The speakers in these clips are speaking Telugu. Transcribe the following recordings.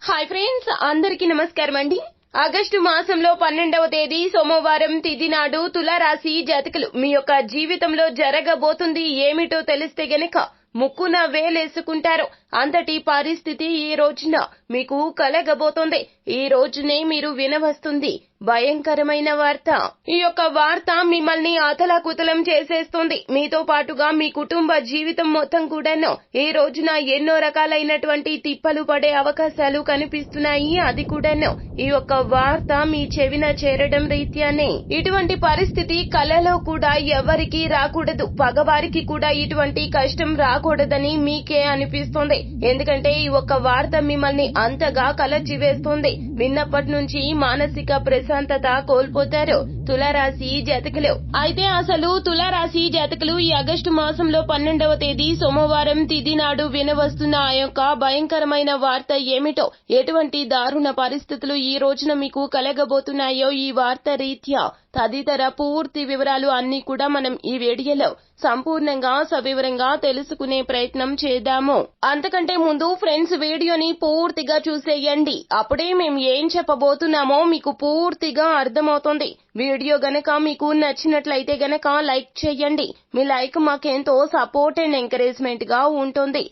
హాయ్ ఫ్రెండ్స్, అందరికీ నమస్కారం అండి. ఆగస్టు మాసంలో 12వ తేదీ సోమవారం తిథి నాడు తులారాశి జాతకులు మీ యొక్క జీవితంలో జరగబోతుంది ఏమిటో తెలిస్తే గనక ముక్కున వేలేసుకుంటారు. అంతటి పరిస్థితి ఈ రోజున మీకు కలగబోతోంది. ఈ రోజునే మీరు వినవస్తుంది భయంకరమైన వార్త. ఈ యొక్క వార్త మిమ్మల్ని అతలాకుతలం చేసేస్తుంది. మీతో పాటుగా మీ కుటుంబ జీవితం మొత్తం కూడాను ఈ రోజున ఎన్నో రకాలైనటువంటి తిప్పలు పడే అవకాశాలు కనిపిస్తున్నాయి. అది కూడాను ఈ యొక్క వార్త మీ చెవిన చేరడం రీత్యానే. ఇటువంటి పరిస్థితి కలలో కూడా ఎవరికి రాకూడదు. పగవారికి కూడా ఇటువంటి కష్టం రాకూడదని మీకే అనిపిస్తుంది. ఎందుకంటే ఈ ఒక్క వార్త మిమ్మల్ని అంతగా కలచివేస్తుంది. విన్నప్పటి నుంచి మానసిక ప్రశాంతత కోల్పోతారు తులారాశి జాతకులు. అయితే అసలు తులారాశి జాతకులు ఈ ఆగస్టు మాసంలో 12వ తేదీ సోమవారం తిథి నాడు వినవస్తున్న ఆ యొక్క భయంకరమైన వార్త ఏమిటో, ఎటువంటి దారుణ పరిస్థితులు ఈ రోజున మీకు కలగబోతున్నాయో ఈ వార్త రీత్యా తదితర పూర్తి వివరాలు అన్ని కూడా మనం ఈ వీడియోలో సంపూర్ణంగా సవివరంగా తెలుసుకునే ప్రయత్నం చేద్దాము. అంతకంటే ముందు ఫ్రెండ్స్, వీడియోని పూర్తిగా చూసేయండి. అప్పుడే మేము ఏం చెప్పబోతున్నామో మీకు పూర్తిగా అర్థమవుతుంది. వీడియో గనక మీకు నచ్చినట్లయితే గనక లైక్ చేయండి. మీ లైక్ మాకెంతో సపోర్ట్ అండ్ ఎంకరేజ్మెంట్ గా ఉంటుంది.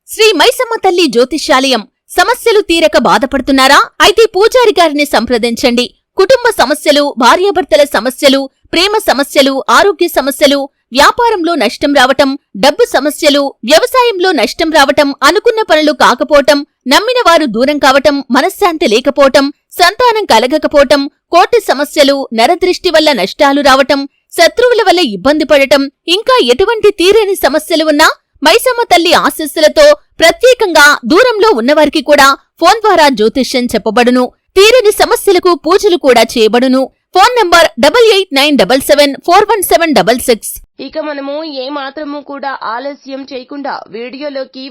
శ్రీ మైసమ్మ తల్లి జ్యోతిష్యాలయం. సమస్యలు తీరక బాధపడుతున్నారా? అయితే పూజారి గారిని సంప్రదించండి. కుటుంబ సమస్యలు, భార్యాభర్తల సమస్యలు, ప్రేమ సమస్యలు, ఆరోగ్య సమస్యలు, వ్యాపారంలో నష్టం రావటం, డబ్బు సమస్యలు, వ్యవసాయంలో నష్టం రావటం, అనుకున్న పనులు కాకపోవటం, నమ్మిన వారు దూరం కావటం, మనశ్శాంతి లేకపోవటం, సంతానం కలగకపోవటం, కోర్టు సమస్యలు, నరదృష్టి వల్ల నష్టాలు రావటం, శత్రువుల వల్ల ఇబ్బంది పడటం, ఇంకా ఎటువంటి తీరని సమస్యలు ఉన్నా మైసమ్మ తల్లి ఆశీస్సులతో ప్రత్యేకంగా దూరంలో ఉన్నవారికి కూడా ఫోన్ ద్వారా జ్యోతిష్యం చెప్పబడును. తీరని సమస్యలకు పూజలు కూడా చేయబడును. Phone number 8897741766. ఇక మనము ఏ మాత్రము కూడా ఆలస్యం చేయకుండా వీడియోలోకి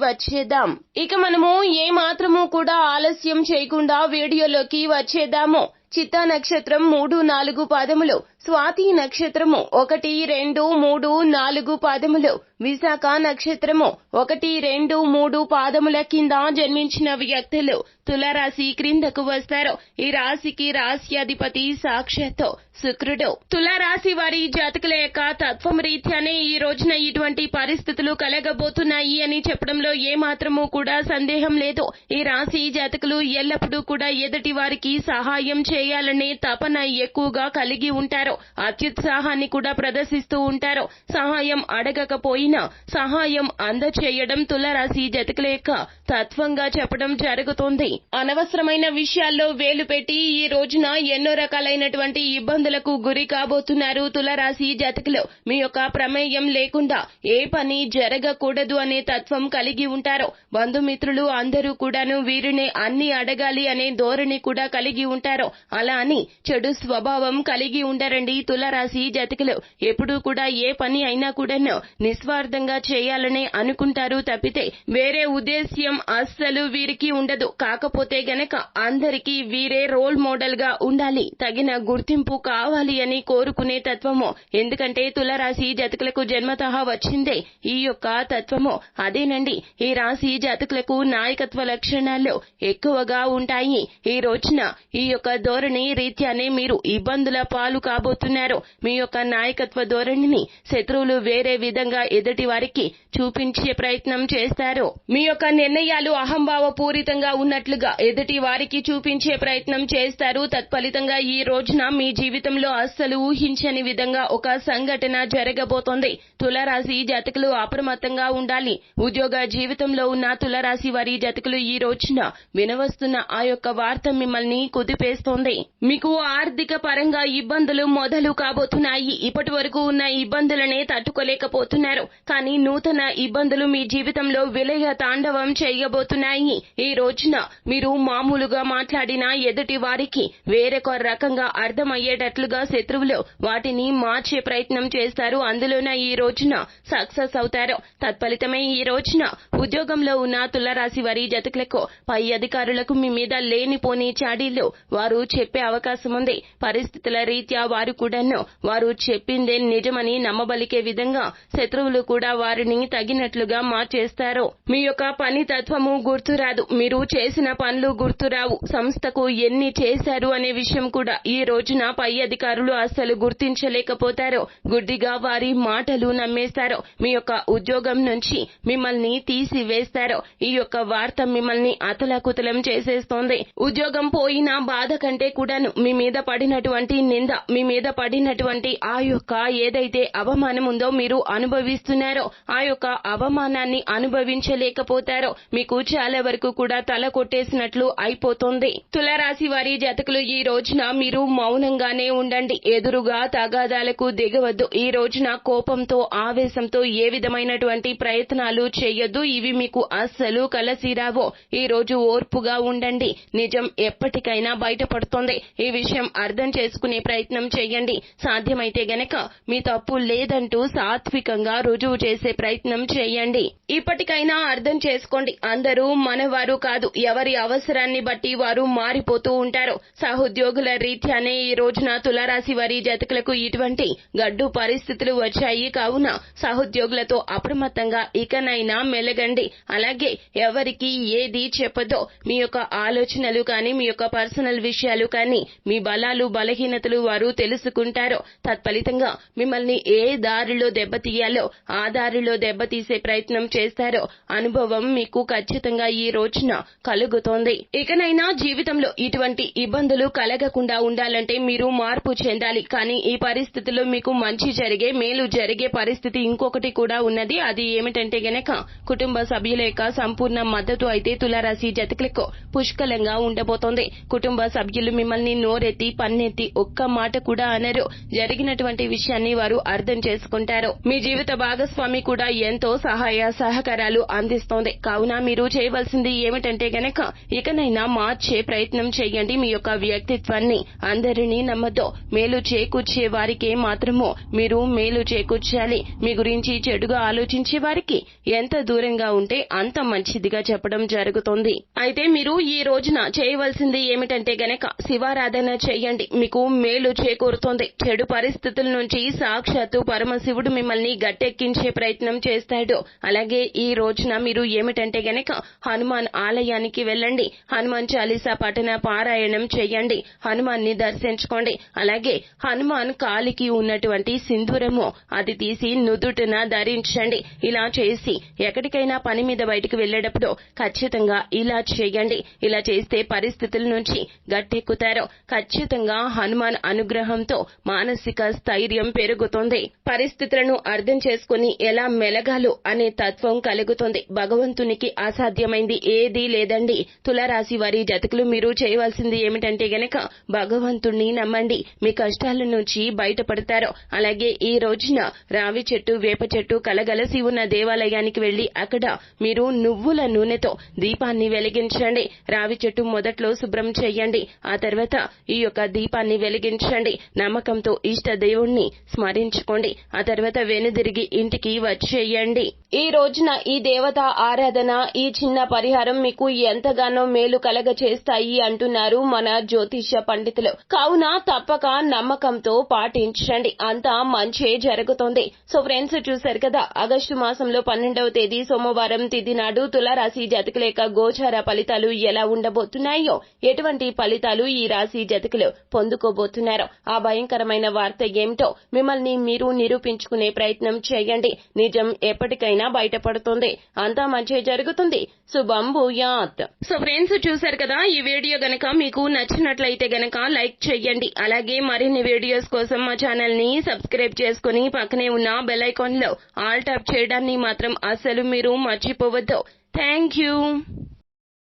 వచ్చేద్దాము. చిత్తా నక్షత్రం 3, 4 పాదములు, స్వాతి నక్షత్రము 1, 2, 3, 4 పాదములు, విశాఖ నక్షత్రము 1, 2, 3 పాదముల కింద జన్మించిన వ్యక్తులు తులారాశి క్రిందకు వస్తారు. ఈ రాశికి రాశ్యాధిపతి సాక్షాత్తు శుక్రుడు. తులారాశి వారి జాతకుల యొక్క తత్వం రీత్యానే ఈ రోజున ఇటువంటి పరిస్థితులు కలగబోతున్నాయి అని చెప్పడంలో ఏమాత్రము కూడా సందేహం లేదు. ఈ రాశి జాతకులు ఎల్లప్పుడూ కూడా ఎదుటి వారికి సహాయం చేయాలనే తపన ఎక్కువగా కలిగి ఉంటారు. అత్యుత్సాహాన్ని కూడా ప్రదర్శిస్తూ ఉంటారు. సహాయం అడగకపోయినా సహాయం అందచేయడం తులారాశి జాతకుల యొక్క తత్వంగా చెప్పడం జరుగుతుంది. అనవసరమైన విషయాల్లో వేలు పెట్టి ఈ రోజున ఎన్నో రకాలైనటువంటి ఇబ్బందులకు గురి కాబోతున్నారు తులారాశి జాతకులు. మీ యొక్క ప్రమేయం లేకుండా ఏ పని జరగకూడదు అనే తత్వం కలిగి ఉంటారు. బంధుమిత్రులు అందరూ కూడాను వీరినే అన్ని అడగాలి అనే ధోరణి కూడా కలిగి ఉంటారు. అలా అని చెడు స్వభావం కలిగి ఉండరండి తులారాశి జాతకులు. ఎప్పుడూ కూడా ఏ పని అయినా కూడాను నిస్వార్థంగా చేయాలనే అనుకుంటారు తప్పితే వేరే ఉద్దేశ్యం అస్సలు వీరికి ఉండదు. కాకపోతే గనక అందరికీ వీరే రోల్ మోడల్ గా ఉండాలి, తగిన గుర్తింపు కావాలి అని కోరుకునే తత్వము. ఎందుకంటే తులారాశి జాతకులకు జన్మతః వచ్చిందే ఈ యొక్క తత్వము. అదేనండి, ఈ రాశి జాతకులకు నాయకత్వ లక్షణాలు ఎక్కువగా ఉంటాయి. ఈ రోజున ఈ యొక్క ధోరణి రీత్యానే మీరు ఇబ్బందుల పాలు కాబోతున్నారు. మీ యొక్క నాయకత్వ ధోరణిని శత్రువులు వేరే విధంగా ఎదుటి వారికి చూపించే ప్రయత్నం చేస్తారు. మీ యొక్క నిర్ణయాలు అహంభావ పూరితంగా ఉన్నట్లుగా ఎదుటి వారికి చూపించే ప్రయత్నం చేస్తారు. తత్ఫలితంగా ఈ రోజున మీ జీవితంలో అస్సలు ఊహించని విధంగా ఒక సంఘటన జరగబోతోంది. తులారాశి జాతకులు అప్రమత్తంగా ఉండాలి. ఉద్యోగ జీవితంలో ఉన్న తులారాశి వారి జాతకులు ఈ రోజున వినవస్తున్న ఆ యొక్క వార్త మిమ్మల్ని కుదిపేస్తోంది. మీకు ఆర్థిక పరంగా ఇబ్బందులు మొదలు కాబోతున్నాయి. ఇప్పటి వరకు ఉన్న ఇబ్బందులనే తట్టుకోలేకపోతున్నారు. కానీ నూతన ఇబ్బందులు మీ జీవితంలో విలయ తాండవం చేయబోతున్నాయి. ఈ రోజున మీరు మామూలుగా మాట్లాడినా ఎదుటి వారికి వేరొక రకంగా అర్థమయ్యేటట్లుగా శత్రువులు వాటిని మార్చే ప్రయత్నం చేస్తారు. అందులోన ఈ రోజున సక్సెస్ అవుతారు. తత్ఫలితమే ఈ రోజున ఉద్యోగంలో ఉన్న తులారాశి వారి జాతకులకు పై అధికారులకు మీ మీద లేనిపోని చాడీలు వారు చెప్పే అవకాశం ఉంది. పరిస్థితుల రీత్యా వారు కూడాను వారు చెప్పిందే నిజమని నమ్మబలికే విధంగా శత్రువులు కూడా వారిని తగినట్లుగా మార్చేస్తారు. మీ యొక్క పని తత్వము గుర్తురాదు, మీరు చేసిన పనులు గుర్తురావు, సంస్థకు ఎన్ని చేశారు అనే విషయం కూడా ఈ రోజున పై అధికారులు అస్సలు గుర్తించలేకపోతారు. గుడ్డిగా వారి మాటలు నమ్మేస్తారు. మీ యొక్క ఉద్యోగం నుంచి మిమ్మల్ని తీసివేస్తారు. ఈ యొక్క వార్త మిమ్మల్ని అతలాకుతలం చేసేస్తోంది. ఉద్యోగం పోయినా బాధ కంటే కూడాను మీ మీద పడినటువంటి నింద, మీ మీద పడినటువంటి ఆ యొక్క ఏదైతే అవమానం ఉందో మీరు అనుభవిస్తున్నారో ఆ యొక్క అవమానాన్ని అనుభవించలేకపోతారో మీకు చాలా వరకు కూడా తల కొట్టేసినట్లు అయిపోతుంది. తులారాశి వారి జాతకులు ఈ రోజున మీరు మౌనంగానే ఉండండి. ఎదురుగా తగాదాలకు దిగవద్దు. ఈ రోజున కోపంతో ఆవేశంతో ఏ విధమైనటువంటి ప్రయత్నాలు చేయొద్దు. ఇవి మీకు అస్సలు కలిసి రావో. ఈ రోజు ఓర్పుగా ఉండండి. నిజం ఎప్పటికైనా బయటపడుతోంది. ఈ విషయం అర్థం చేసుకునే ప్రయత్నం చేయండి. సాధ్యమైతే గనక మీ తప్పు లేదంటూ సాత్వికంగా రుజువు చేసే ప్రయత్నం చేయండి. ఇప్పటికైనా అర్థం చేసుకోండి, అందరూ మనవారు కాదు. ఎవరి అవసరాన్ని బట్టి వారు మారిపోతూ ఉంటారు. సహోద్యోగుల రీత్యానే ఈ రోజున తులారాశి వారి జాతకులకు ఇటువంటి గడ్డు పరిస్థితులు వచ్చాయి. కావున సహోద్యోగులతో అప్రమత్తంగా ఇకనైనా మెలగండి. అలాగే ఎవరికి ఏది చెప్పదో, మీ యొక్క ఆలోచనలు కానీ మీ యొక్క పర్సనల్ విషయాలు కానీ మీ బలాలు బలహీనతలు వారు తెలుసుకుంటారు. తత్ఫలితంగా మిమ్మల్ని ఏ దారిలో దెబ్బతీయాలో ఆ దారిలో దెబ్బతీసే ప్రయత్నం చేస్తారో అనుభవం మీకు ఖచ్చితంగా ఈ రోజున కలుగుతోంది. ఇకనైనా జీవితంలో ఇటువంటి ఇబ్బందులు కలగకుండా ఉండాలంటే మీరు మార్పు చెందాలి. కానీ ఈ పరిస్థితుల్లో మీకు మంచి జరిగే, మేలు జరిగే పరిస్థితి ఇంకొకటి కూడా ఉన్నది. అది ఏమిటంటే గనక కుటుంబ సభ్యుల యొక్క సంపూర్ణ మద్దతు అయితే తులారాశి జాతకులకు పుష్కలంగా ఉండబోతోంది. కుటుంబ సభ్యులు మిమ్మల్ని నోరెత్తి పన్నెత్తి ఒక్క మాట కూడా అనరు. జరిగినటువంటి విషయాన్ని వారు అర్థం చేసుకుంటారు. మీ జీవిత భాగస్వామి కూడా ఎంతో సహాయ సహకారాలు అందిస్తోంది. కావున మీరు చేయవలసింది ఏమిటంటే గనక ఇకనైనా మార్చే ప్రయత్నం చేయండి. మీ యొక్క వ్యక్తిత్వాన్ని అందరినీ నమ్మద్దు. మేలు చేకూర్చే వారికే మాత్రము మీరు మేలు చేకూర్చాలి. మీ గురించి చెడుగా ఆలోచించే వారికి ఎంత దూరంగా ఉంటే అంత మంచిదిగా చెప్పడం జరుగుతుంది. అయితే మీరు ఈ రోజున చేయవలసింది ఏమిటంటే గనక శివారాధన చేయండి. మీకు మేలు చేకూరుతోంది. చెడు పరిస్థితుల నుంచి సాక్షాత్తు పరమశివుడు మిమ్మల్ని గట్టెక్కించే ప్రయత్నం చేస్తాడు. అలాగే ఈ రోజున మీరు ఏమిటంటే గనక హనుమాన్ ఆలయానికి వెళ్ళండి. హనుమాన్ చాలీసా పఠన పారాయణం చేయండి. హనుమాన్ని దర్శించుకోండి. అలాగే హనుమాన్ కాలికి ఉన్నటువంటి సింధూరము అది తీసి నుదుటిన ధరించండి. ఇలా చేసి ఎక్కడికైనా పని మీద బయటికి వెళ్లేటప్పుడు ఖచ్చితంగా ఇలా చేయండి. ఇలా చేస్తే పరిస్థితుల నుంచి గట్టెక్కుతారు. ఖచ్చితంగా హనుమాన్ అనుగ్రహంతో మానసిక స్థైర్యం పెరుగుతుంది. పరిస్థితులను అర్థం చేసుకుని ఎలా మెలగాలో అనే తత్వం కలుగుతుంది. భగవంతునికి అసాధ్యమైంది ఏదీ లేదండి. తులారాశి వారి జాతకులు మీరు చేయవలసింది ఏమిటంటే గనక భగవంతుణ్ణి నమ్మండి. మీ కష్టాల నుంచి బయటపడతారు. అలాగే ఈ రోజున రావి చెట్టు, వేప చెట్టు కలగలసి ఉన్న దేవాలయానికి వెళ్లి అక్కడ మీరు నువ్వుల నూనెతో దీపాన్ని వెలిగించండి. రావి చెట్టు మొదట్లో శుభ్రం చేయండి. ఆ తర్వాత ఈ యొక్క దీపాన్ని వెలిగించండి. నమ్మకంతో ఇష్ట దేవుణ్ణి స్మరించుకోండి. ఆ తర్వాత వెనుదిరిగి ఇంటికి వచ్చేయండి. ఈ రోజున ఈ దేవత ఆరాధన, ఈ చిన్న పరిహారం మీకు ఎంతగానో మేలు కలగ చేస్తాయి అంటున్నారు మన జ్యోతిష్య పండితులు. కావున తప్పక నమ్మకంతో పాటించండి. అంతా మంచే జరుగుతుంది. సో ఫ్రెండ్స్, చూశారు కదా, ఆగస్టు మాసంలో 12వ తేదీ సోమవారం తిథి నాడు తులారాశి జాతకుల యొక్క గోచార ఫలితాలు ఎలా ఉండబోతున్నాయో, ఎటువంటి ఫలితాలు ఈ రాశి జాతకులు పొందుకోబోతున్నారో, ఆ భయంకరమైన వార్త ఏమిటో మిమ్మల్ని మీరు నిరూపించుకునే ప్రయత్నం చేయండి. నిజం ఎప్పటికైనా బయటపడుతుంది. అంతా మంచి జరుగుతుంది. శుభం భూయాత్. సో ఫ్రెండ్స్, చూశారు కదా, ఈ వీడియో గనక మీకు నచ్చినట్లయితే గనక లైక్ చేయండి. అలాగే మరిన్ని వీడియోస్ కోసం మా ఛానల్ ని సబ్స్క్రైబ్ చేసుకుని పక్కనే ఉన్న బెల్ ఐకాన్ లో ఆల్ టాప్ చేయడాన్ని మాత్రం అస్సలు మీరు మర్చిపోవద్దు. Thank you.